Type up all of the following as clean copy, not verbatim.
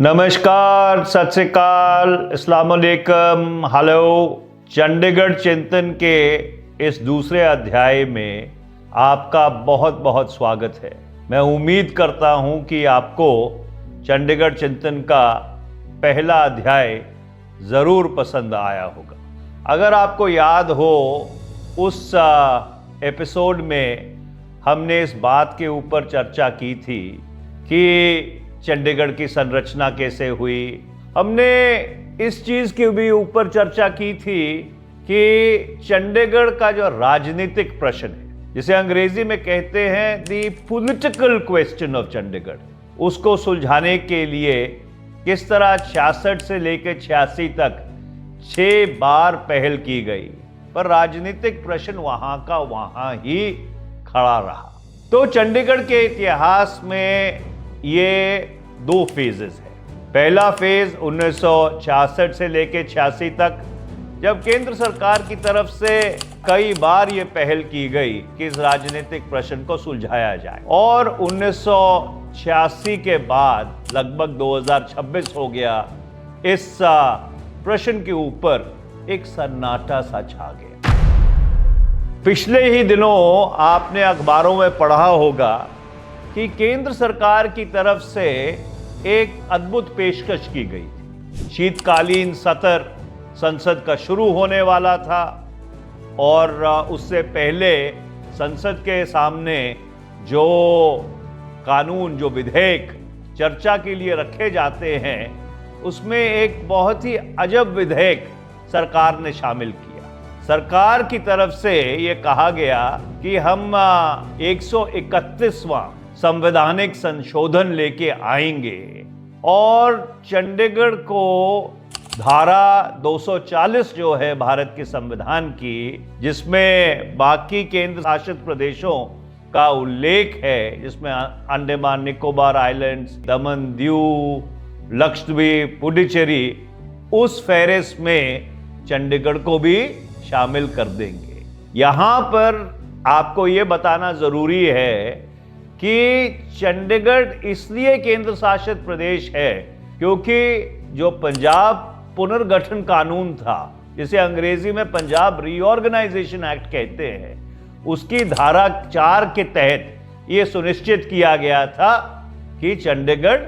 नमस्कार, सत श्री अकाल, अस्सलाम वालेकुम, हेलो। चंडीगढ़ चिंतन के इस दूसरे अध्याय में आपका बहुत बहुत स्वागत है। मैं उम्मीद करता हूं कि आपको चंडीगढ़ चिंतन का पहला अध्याय ज़रूर पसंद आया होगा। अगर आपको याद हो, उस एपिसोड में हमने इस बात के ऊपर चर्चा की थी कि चंडीगढ़ की संरचना कैसे हुई। हमने इस चीज़ के भी ऊपर चर्चा की थी कि चंडीगढ़ का जो राजनीतिक प्रश्न है, जिसे अंग्रेजी में कहते हैं the political question of Chandigarh, उसको सुलझाने के लिए किस तरह 66 से लेकर 86 तक 6 बार पहल की गई, पर राजनीतिक प्रश्न वहां का वहां ही खड़ा रहा। तो चंडीगढ़ के इतिहास में ये 2 फेजेस है। पहला फेज 1966 से लेकर 86 तक, जब केंद्र सरकार की तरफ से कई बार ये पहल की गई कि इस राजनीतिक प्रश्न को सुलझाया जाए, और 1986 के बाद लगभग 2026 हो गया, इस प्रश्न के ऊपर एक सन्नाटा सा छा गया। पिछले ही दिनों आपने अखबारों में पढ़ा होगा कि केंद्र सरकार की तरफ से एक अद्भुत पेशकश की गई थी। शीतकालीन सत्र संसद का शुरू होने वाला था और उससे पहले संसद के सामने जो कानून, जो विधेयक चर्चा के लिए रखे जाते हैं, उसमें एक बहुत ही अजब विधेयक सरकार ने शामिल किया। सरकार की तरफ से ये कहा गया कि हम 131वां संवैधानिक संशोधन लेके आएंगे और चंडीगढ़ को धारा 240 जो है भारत के संविधान की, जिसमें बाकी केंद्र शासित प्रदेशों का उल्लेख है, जिसमें अंडमान निकोबार आइलैंड्स, दमन दीव, लक्षद्वीप, पुडुचेरी, उस फेहरिस्त में चंडीगढ़ को भी शामिल कर देंगे। यहां पर आपको ये बताना जरूरी है कि चंडीगढ़ इसलिए केंद्र शासित प्रदेश है क्योंकि जो पंजाब पुनर्गठन कानून था, जिसे अंग्रेजी में पंजाब रीऑर्गेनाइजेशन एक्ट कहते हैं, उसकी धारा 4 के तहत यह सुनिश्चित किया गया था कि चंडीगढ़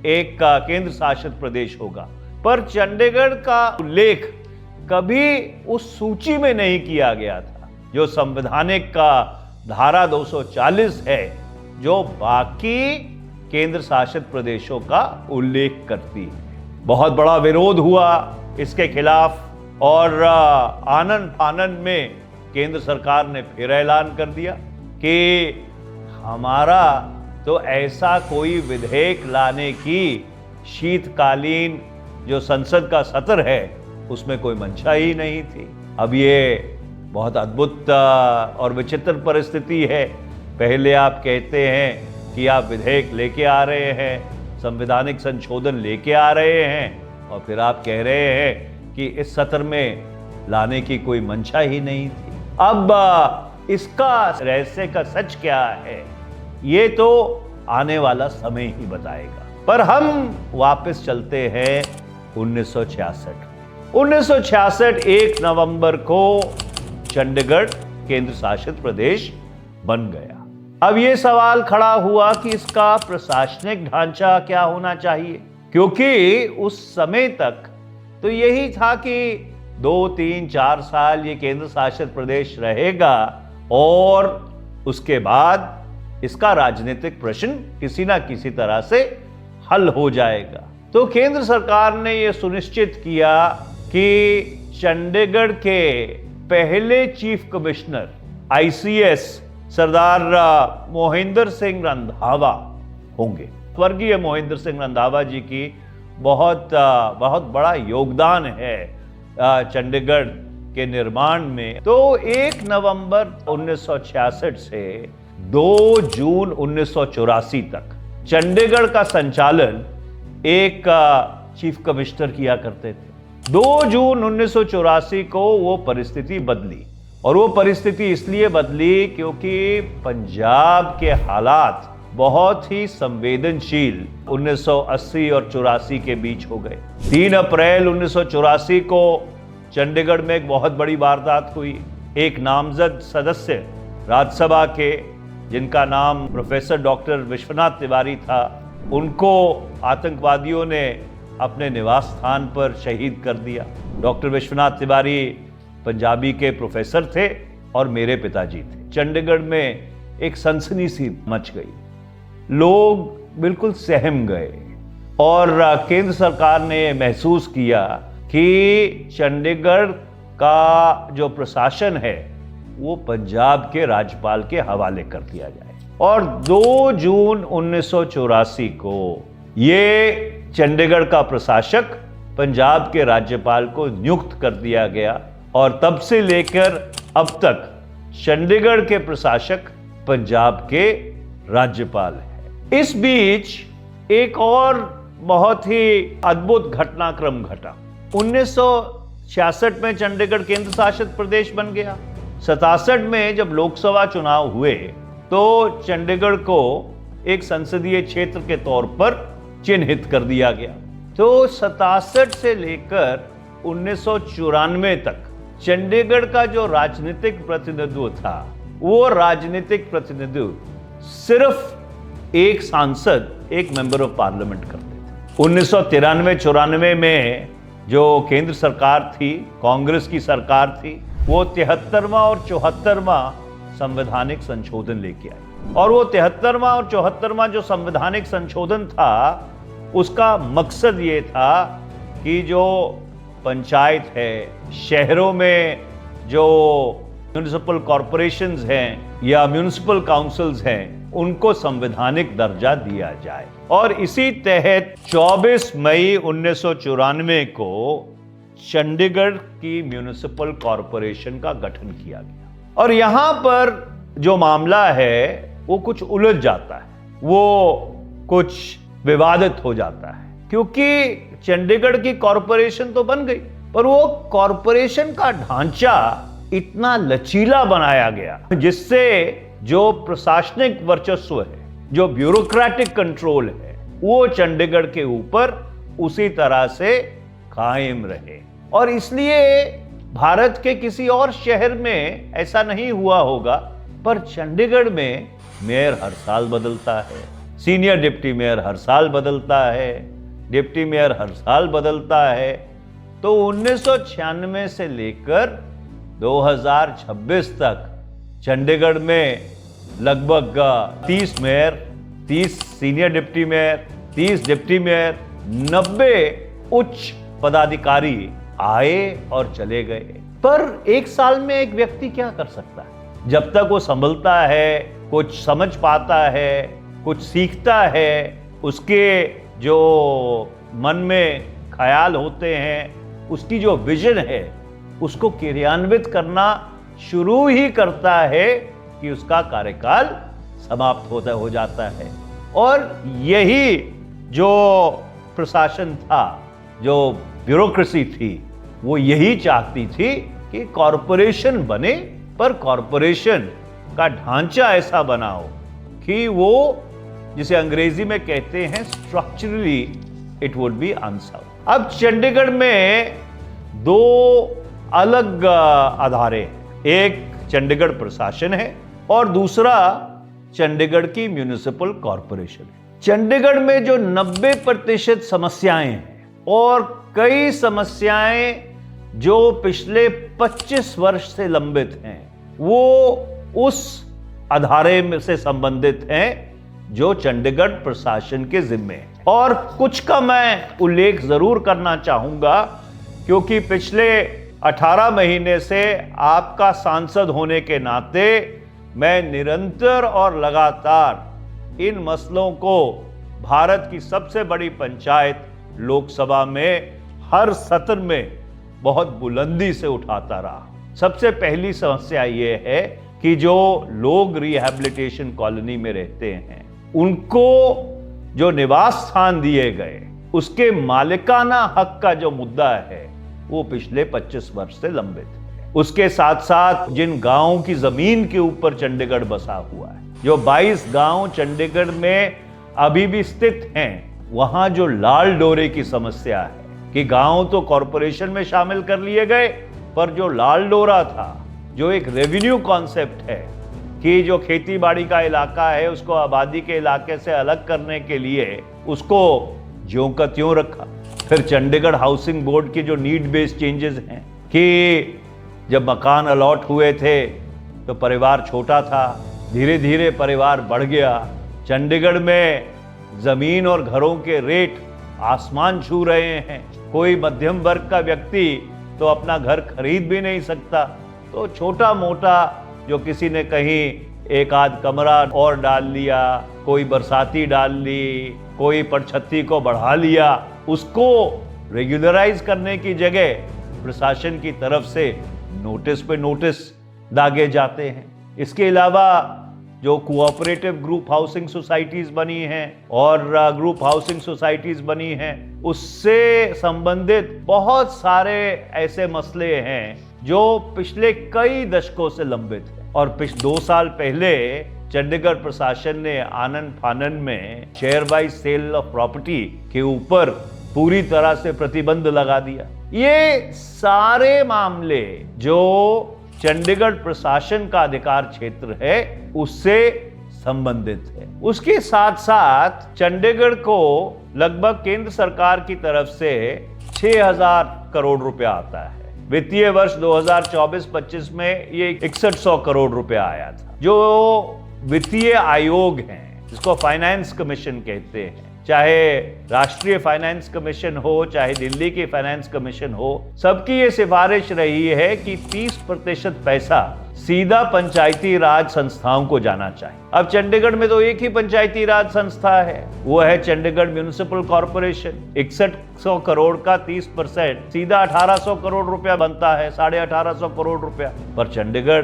एक केंद्र शासित प्रदेश होगा। पर चंडीगढ़ का उल्लेख कभी उस सूची में नहीं किया गया था जो संवैधानिक का धारा 240 है, जो बाकी केंद्र शासित प्रदेशों का उल्लेख करती है। बहुत बड़ा विरोध हुआ इसके खिलाफ और आनन फानन में केंद्र सरकार ने फिर ऐलान कर दिया कि हमारा तो ऐसा कोई विधेयक लाने की शीतकालीन जो संसद का सत्र है उसमें कोई मंशा ही नहीं थी। अब ये बहुत अद्भुत और विचित्र परिस्थिति है। पहले आप कहते हैं कि आप विधेयक लेके आ रहे हैं, संवैधानिक संशोधन लेके आ रहे हैं, और फिर आप कह रहे हैं कि इस सत्र में लाने की कोई मंशा ही नहीं थी। अब इसका रहस्य का सच क्या है, ये तो आने वाला समय ही बताएगा। पर हम वापस चलते हैं 1966। 1966 1 नवंबर को चंडीगढ़ केंद्र शासित प्रदेश बन गया। अब ये सवाल खड़ा हुआ कि इसका प्रशासनिक ढांचा क्या होना चाहिए, क्योंकि उस समय तक तो यही था कि 2, 3, 4 साल ये केंद्र शासित प्रदेश रहेगा और उसके बाद इसका राजनीतिक प्रश्न किसी ना किसी तरह से हल हो जाएगा। तो केंद्र सरकार ने यह सुनिश्चित किया कि चंडीगढ़ के पहले चीफ कमिश्नर ICS सरदार मोहिंदर सिंह रंधावा होंगे। स्वर्गीय मोहिंदर सिंह रंधावा जी की बहुत बड़ा योगदान है चंडीगढ़ के निर्माण में। तो 1 नवंबर 1966 से 2 जून 1984 तक चंडीगढ़ का संचालन एक चीफ कमिश्नर किया करते थे। 2 जून 1984 को वो परिस्थिति बदली, और वो परिस्थिति इसलिए बदली क्योंकि पंजाब के हालात बहुत ही संवेदनशील 1980 और 84 के बीच हो गए। 3 अप्रैल 1984 को चंडीगढ़ में एक बहुत बड़ी वारदात हुई। एक नामजद सदस्य राज्यसभा के, जिनका नाम प्रोफेसर डॉक्टर विश्वनाथ तिवारी था, उनको आतंकवादियों ने अपने निवास स्थान पर शहीद कर दिया। डॉक्टर विश्वनाथ तिवारी पंजाबी के प्रोफेसर थे और मेरे पिताजी थे। चंडीगढ़ में एक सनसनी सी मच गई, लोग बिल्कुल सहम गए और केंद्र सरकार ने महसूस किया कि चंडीगढ़ का जो प्रशासन है वो पंजाब के राज्यपाल के हवाले कर दिया जाए। और 2 जून 1984 को ये चंडीगढ़ का प्रशासक पंजाब के राज्यपाल को नियुक्त कर दिया गया और तब से लेकर अब तक चंडीगढ़ के प्रशासक पंजाब के राज्यपाल है। इस बीच एक और बहुत ही अद्भुत घटनाक्रम घटा। 1966 में चंडीगढ़ केंद्र शासित प्रदेश बन गया। 67 में जब लोकसभा चुनाव हुए तो चंडीगढ़ को एक संसदीय क्षेत्र के तौर पर चिन्हित कर दिया गया। तो 67 से लेकर 1994 तक चंडीगढ़ का जो राजनीतिक प्रतिनिधित्व था, वो राजनीतिक प्रतिनिधित्व सिर्फ एक सांसद, एक मेंबर ऑफ पार्लियामेंट करते थे। 1993-94 में जो केंद्र सरकार थी, कांग्रेस की सरकार थी, वो 73वां और 74वां संवैधानिक संशोधन लेके आई। और वो 73वां और 74वां जो संवैधानिक संशोधन था, उसका मकसद ये था कि जो पंचायत है, शहरों में जो म्यूनिसिपल कॉरपोरेशंस हैं या म्यूनिसिपल काउंसिल्स हैं, उनको संवैधानिक दर्जा दिया जाए। और इसी तहत 24 मई 1994 को चंडीगढ़ की म्यूनिसिपल कॉरपोरेशन का गठन किया गया। और यहां पर जो मामला है वो कुछ उलझ जाता है, वो कुछ विवादित हो जाता है, क्योंकि चंडीगढ़ की कॉरपोरेशन तो बन गई, पर वो कॉरपोरेशन का ढांचा इतना लचीला बनाया गया जिससे जो प्रशासनिक वर्चस्व है, जो ब्यूरोक्रेटिक कंट्रोल है, वो चंडीगढ़ के ऊपर उसी तरह से कायम रहे। और इसलिए भारत के किसी और शहर में ऐसा नहीं हुआ होगा, पर चंडीगढ़ में मेयर हर साल बदलता है, सीनियर डिप्टी मेयर हर साल बदलता है, डिप्टी मेयर हर साल बदलता है। तो 1996 से लेकर 2026 तक चंडीगढ़ में लगभग 30 mayor, 30 senior deputy mayor, 30 deputy mayor, 90 उच्च पदाधिकारी आए और चले गए। पर एक साल में एक व्यक्ति क्या कर सकता है? जब तक वो संभलता है, कुछ समझ पाता है, कुछ सीखता है, उसके जो मन में ख्याल होते हैं, उसकी जो विजन है, उसको क्रियान्वित करना शुरू ही करता है कि उसका कार्यकाल समाप्त हो जाता है। और यही जो प्रशासन था, जो ब्यूरोक्रेसी थी, वो यही चाहती थी कि कॉरपोरेशन बने, पर कॉरपोरेशन का ढांचा ऐसा बनाओ कि वो, जिसे अंग्रेजी में कहते हैं, structurally it would be unsound. अब चंडीगढ़ में 2 अलग अदारे हैं, एक चंडीगढ़ प्रशासन है और दूसरा चंडीगढ़ की म्यूनिसिपल कॉरपोरेशन है। चंडीगढ़ में जो 90% समस्याएं हैं और कई समस्याएं जो पिछले 25 वर्ष से लंबित हैं, वो उस अदारे में से संबंधित हैं जो चंडीगढ़ प्रशासन के जिम्मे है। और कुछ का मैं उल्लेख जरूर करना चाहूंगा, क्योंकि पिछले 18 महीने से आपका सांसद होने के नाते मैं निरंतर और लगातार इन मसलों को भारत की सबसे बड़ी पंचायत लोकसभा में हर सत्र में बहुत बुलंदी से उठाता रहा। सबसे पहली समस्या ये है कि जो लोग रिहैबिलिटेशन कॉलोनी में रहते हैं, उनको जो निवास स्थान दिए गए, उसके मालिकाना हक का जो मुद्दा है, वो पिछले 25 वर्ष से लंबित है। उसके साथ साथ जिन गांवों की जमीन के ऊपर चंडीगढ़ बसा हुआ है, जो 22 गांव चंडीगढ़ में अभी भी स्थित हैं, वहां जो लाल डोरे की समस्या है कि गांव तो कॉरपोरेशन में शामिल कर लिए गए, पर जो लाल डोरा था, जो एक रेवेन्यू कॉन्सेप्ट है कि जो खेती बाड़ी का इलाका है उसको आबादी के इलाके से अलग करने के लिए उसको ज्यों का त्यों रखा। फिर चंडीगढ़ हाउसिंग बोर्ड की जो नीड बेस्ड चेंजेस हैं कि जब मकान अलॉट हुए थे तो परिवार छोटा था, धीरे धीरे परिवार बढ़ गया। चंडीगढ़ में जमीन और घरों के रेट आसमान छू रहे हैं। कोई मध्यम वर्ग का व्यक्ति तो अपना घर खरीद भी नहीं सकता, तो छोटा मोटा जो किसी ने कहीं एक आध कमरा और डाल लिया, कोई बरसाती डाल ली, कोई पड़छत्ती को बढ़ा लिया, उसको रेगुलराइज करने की जगह प्रशासन की तरफ से नोटिस पे नोटिस दागे जाते हैं। इसके अलावा जो कोऑपरेटिव ग्रुप हाउसिंग सोसाइटीज बनी हैं और ग्रुप हाउसिंग सोसाइटीज बनी हैं, उससे संबंधित बहुत सारे ऐसे मसले हैं जो पिछले कई दशकों से लंबित हैं। और 2 साल पहले चंडीगढ़ प्रशासन ने आनन फानन में share buy sale of property के ऊपर पूरी तरह से प्रतिबंध लगा दिया। ये सारे मामले जो चंडीगढ़ प्रशासन का अधिकार क्षेत्र है उससे संबंधित है। उसके साथ साथ चंडीगढ़ को लगभग केंद्र सरकार की तरफ से 6,000 करोड़ रुपया आता है। वित्तीय वर्ष 2024-25 में ये 6100 करोड़ रुपया आया था। जो वित्तीय आयोग हैं, जिसको फाइनेंस कमीशन कहते हैं, चाहे राष्ट्रीय फाइनेंस कमीशन हो, चाहे दिल्ली की फाइनेंस कमीशन हो, सबकी ये सिफारिश रही है कि 30% पैसा सीधा पंचायती राज संस्थाओं को जाना चाहिए। अब चंडीगढ़ में तो एक ही पंचायती राज संस्था है, वो है चंडीगढ़ म्युनिसिपल कॉर्पोरेशन। 6100 करोड़ का 30% सीधा 1800 करोड़ रुपया बनता है, 1850 करोड़ रुपया। पर चंडीगढ़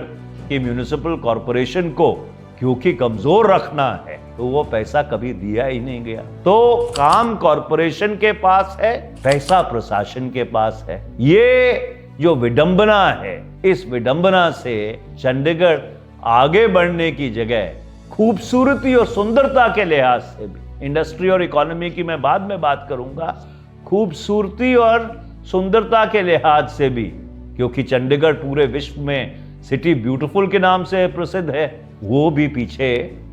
की म्युनिसिपल कॉर्पोरेशन को क्योंकि कमजोर रखना है तो वो पैसा कभी दिया ही नहीं गया। तो काम कॉर्पोरेशन के पास है, पैसा प्रशासन के पास है। ये जो विडंबना है, इस विडंबना से चंडीगढ़ आगे बढ़ने की जगह खूबसूरती और सुंदरता के लिहाज से भी, इंडस्ट्री और इकोनॉमी की मैं बाद में बात करूंगा, खूबसूरती और सुंदरता के लिहाज से भी, क्योंकि चंडीगढ़ पूरे विश्व में सिटी ब्यूटीफुल के नाम से प्रसिद्ध है, वो भी पीछे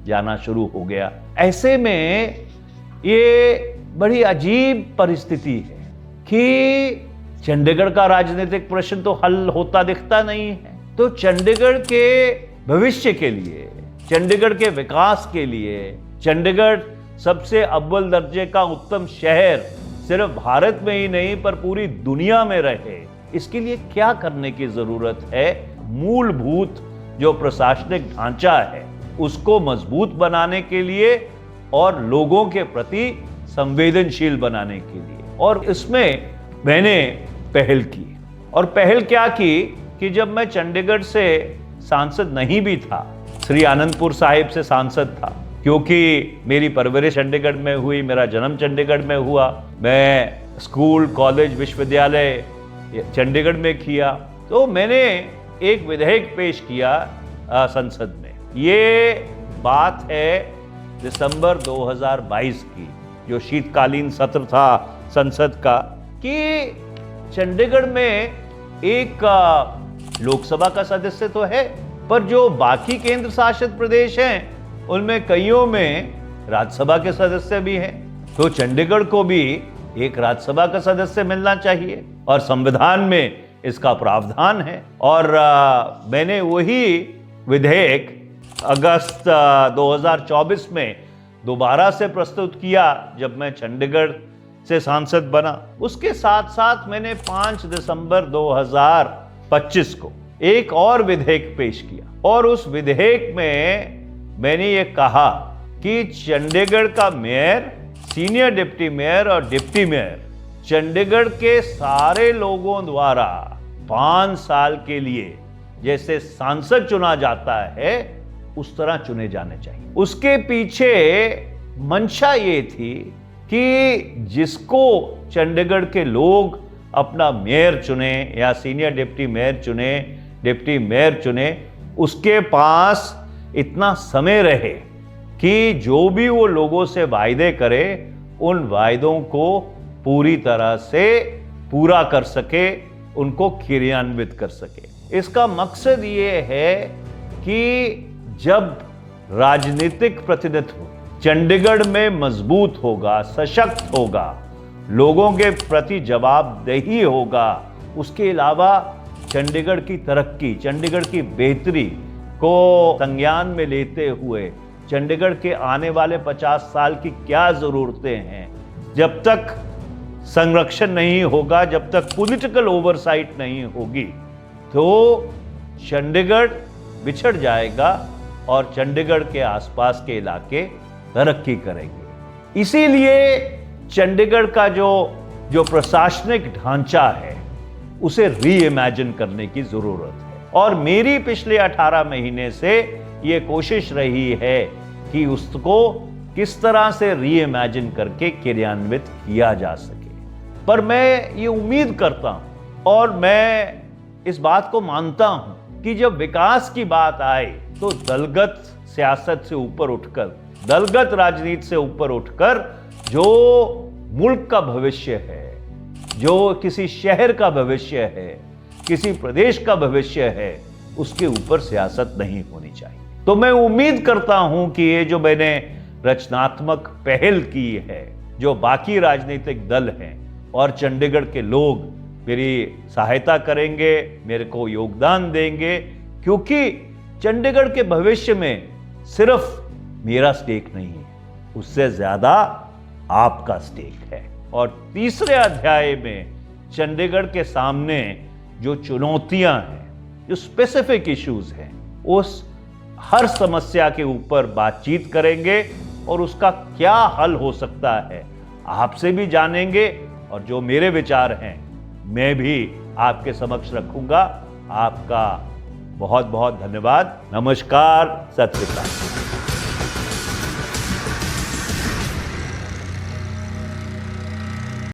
जाना शुरू हो गया। ऐसे में ये बड़ी अजीब परिस्थिति है कि चंडीगढ़ का राजनीतिक प्रश्न तो हल होता दिखता नहीं है। तो चंडीगढ़ के भविष्य के लिए, चंडीगढ़ के विकास के लिए, चंडीगढ़ सबसे अव्वल दर्जे का उत्तम शहर सिर्फ भारत में ही नहीं पर पूरी दुनिया में रहे, इसके लिए क्या करने की जरूरत है? मूलभूत जो प्रशासनिक ढांचा है उसको मजबूत बनाने के लिए और लोगों के प्रति संवेदनशील बनाने के लिए। और इसमें मैंने पहल की। और पहल क्या की कि जब मैं चंडीगढ़ से सांसद नहीं भी था, श्री आनंदपुर साहिब से सांसद था, क्योंकि मेरी परवरिश चंडीगढ़ में हुई, मेरा जन्म चंडीगढ़ में हुआ, मैं स्कूल, कॉलेज, विश्वविद्यालय चंडीगढ़ में किया, तो मैंने एक विधेयक पेश किया संसद में। ये बात है दिसंबर 2022 की, जो शीतकालीन सत्र था संसद का, कि चंडीगढ़ में एक लोकसभा का सदस्य तो है, पर जो बाकी केंद्र शासित प्रदेश हैं उनमें कईयों में राज्यसभा के सदस्य भी हैं। तो चंडीगढ़ को भी एक राज्यसभा का सदस्य मिलना चाहिए और संविधान में इसका प्रावधान है। और मैंने वही विधेयक अगस्त 2024 में दोबारा से प्रस्तुत किया जब मैं चंडीगढ़ से सांसद बना। उसके साथ साथ मैंने 5 दिसंबर 2025 को एक और विधेयक पेश किया और उस विधेयक में मैंने ये कहा कि चंडीगढ़ का मेयर, सीनियर डिप्टी मेयर और डिप्टी मेयर चंडीगढ़ के सारे लोगों द्वारा 5 साल के लिए जैसे सांसद चुना जाता है उस तरह चुने जाने चाहिए। उसके पीछे मंशा ये थी कि जिसको चंडीगढ़ के लोग अपना मेयर चुने या सीनियर डिप्टी मेयर चुने, उसके पास इतना समय रहे कि जो भी वो लोगों से वायदे करे उन वायदों को पूरी तरह से पूरा कर सके, उनको क्रियान्वित कर सके। इसका मकसद ये है कि जब राजनीतिक प्रतिनिधित्व चंडीगढ़ में मजबूत होगा, सशक्त होगा, लोगों के प्रति जवाबदेही होगा, उसके अलावा चंडीगढ़ की तरक्की, चंडीगढ़ की बेहतरी को संज्ञान में लेते हुए चंडीगढ़ के आने वाले 50 साल की क्या जरूरतें हैं, जब तक संरक्षण नहीं होगा, जब तक पॉलिटिकल ओवरसाइट नहीं होगी, तो चंडीगढ़ बिछड़ जाएगा और चंडीगढ़ के आसपास के इलाके तरक्की करेंगे। इसीलिए चंडीगढ़ का जो प्रशासनिक ढांचा है उसे री इमेजिन करने की जरूरत है। और मेरी पिछले 18 महीने से ये कोशिश रही है कि उसको किस तरह से री इमेजिन करके क्रियान्वित किया जा सके। पर मैं ये उम्मीद करता हूं और मैं इस बात को मानता हूं कि जब विकास की बात आए तो दलगत सियासत से ऊपर उठकर, दलगत राजनीति से ऊपर उठकर जो मुल्क का भविष्य है, जो किसी शहर का भविष्य है, किसी प्रदेश का भविष्य है, उसके ऊपर सियासत नहीं होनी चाहिए। तो मैं उम्मीद करता हूं कि ये जो मैंने रचनात्मक पहल की है, जो बाकी राजनीतिक दल हैं और चंडीगढ़ के लोग मेरी सहायता करेंगे, मेरे को योगदान देंगे, क्योंकि चंडीगढ़ के भविष्य में सिर्फ मेरा स्टेक नहीं है, उससे ज्यादा आपका स्टेक है। और तीसरे अध्याय में चंडीगढ़ के सामने जो चुनौतियां हैं, जो स्पेसिफिक इश्यूज हैं, उस हर समस्या के ऊपर बातचीत करेंगे और उसका क्या हल हो सकता है आपसे भी जानेंगे, और जो मेरे विचार हैं मैं भी आपके समक्ष रखूंगा। आपका बहुत बहुत धन्यवाद। नमस्कार, सत श्री अकाल।